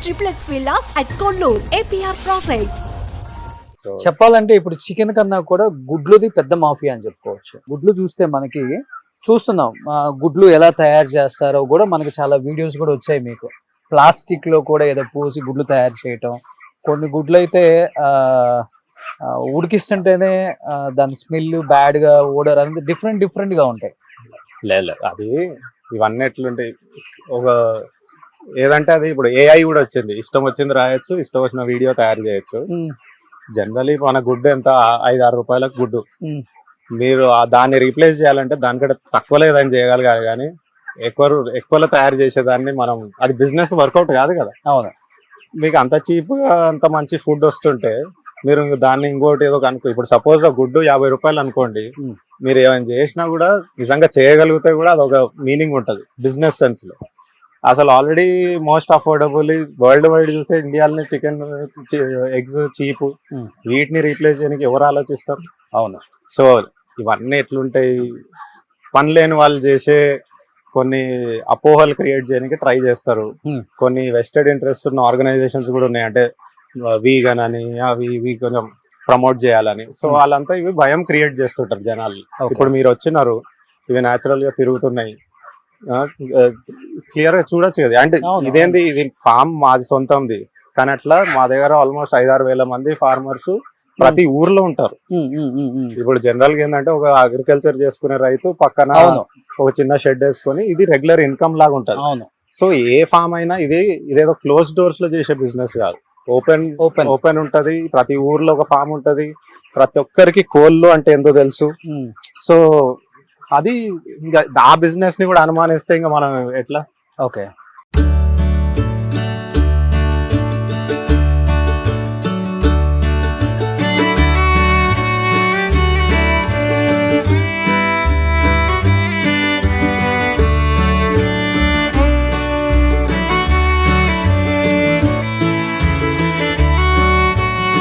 triplex villas at Kollur, APR Projects. చెప్పాలంటే ఇప్పుడు chicken కన్నా కూడా గుడ్లుది పెద్ద మాఫియా అని చెప్పుకోవచ్చు. గుడ్లు చూస్తే మనకి చూస్తున్నాం, గుడ్లు ఎలా తయారు చేస్తారో కూడా మనకి చాలా వీడియోస్ కూడా వచ్చాయి. మీకు ప్లాస్టిక్ లో కూడా ఏదో పోసి గుడ్లు తయారు చేయటం, కొన్ని గుడ్లు అయితే ఉడికిస్తుంటేనే దాని స్మెల్ బ్యాడ్ గా ఓడర్ అనేది డిఫరెంట్ గా ఉంటాయి. లేదు అది ఇవన్నీ ఎట్లుంటాయి, ఒక ఏదంటే అది ఇప్పుడు ఏఐ కూడా వచ్చింది, ఇష్టం వచ్చింది రాయొచ్చు, ఇష్టం వచ్చిన వీడియో తయారు చేయొచ్చు. జనరలీ మన గుడ్డు ఎంత 5-6 రూపాయలకు గుడ్డు, మీరు దాన్ని రీప్లేస్ చేయాలంటే దానికంటే తక్కువ లేదని చేయగలగాలి, కానీ ఎక్కువలో తయారు చేసేదాన్ని మనం, అది బిజినెస్ వర్కౌట్ కాదు కదా. అవును, మీకు అంత చీప్గా అంత మంచి ఫుడ్ వస్తుంటే మీరు దాన్ని ఇంకోటి ఏదో కనుక్కో. ఇప్పుడు సపోజ్ ఆ గుడ్డు 50 రూపాయలు అనుకోండి, మీరు ఏమైనా చేసినా కూడా నిజంగా చేయగలిగితే కూడా అదొక మీనింగ్ ఉంటుంది బిజినెస్ సెన్స్ లో. అసలు already most affordable world wide చూస్తే ఇండియాలోనే చికెన్, ఎగ్స్ చీప్, వీటిని రీప్లేస్ చేయడానికి ఎవరు ఆలోచిస్తారు? అవును. సో ఇవన్నీ ఎట్లుంటాయి, పని లేని వాళ్ళు చేసే కొన్ని అపోహలు క్రియేట్ చేయడానికి ట్రై చేస్తారు. కొన్ని వెస్టెడ్ ఇంట్రెస్ట్ ఉన్న ఆర్గనైజేషన్స్ కూడా ఉన్నాయి, అంటే వీగన్ అని అవి ఇవి కొంచెం ప్రమోట్ చేయాలని. సో వాళ్ళంతా ఇవి భయం క్రియేట్ చేస్తుంటారు జనాలు. ఇప్పుడు మీరు వచ్చినారు, ఇవి న్యాచురల్ గా తిరుగుతున్నాయి, క్లియర్ గా చూడొచ్చు కదా. అంటే ఇదేంది, ఇది ఫామ్ మాది సొంతంది, కానీ అట్లా మా దగ్గర ఆల్మోస్ట్ 5-6 వేల మంది ఫార్మర్స్ ప్రతి ఊర్లో ఉంటారు. ఇప్పుడు జనరల్ గా ఏంటంటే ఒక అగ్రికల్చర్ చేసుకునే రైతు పక్కన ఒక చిన్న షెడ్ వేసుకొని ఇది రెగ్యులర్ ఇన్కమ్ లాగా ఉంటది. సో ఏ ఫామ్ అయినా ఇదేదో క్లోజ్ డోర్స్ లో చేసే బిజినెస్ కాదు, ఓపెన్ ఉంటది. ప్రతి ఊర్లో ఒక ఫామ్ ఉంటది, ప్రతి ఒక్కరికి కోళ్ళు అంటే ఎంతో తెలుసు. సో అది ఇంకా ఆ బిజినెస్ ని కూడా అనుమానిస్తే ఇంకా మనం ఎట్లా? ఓకే.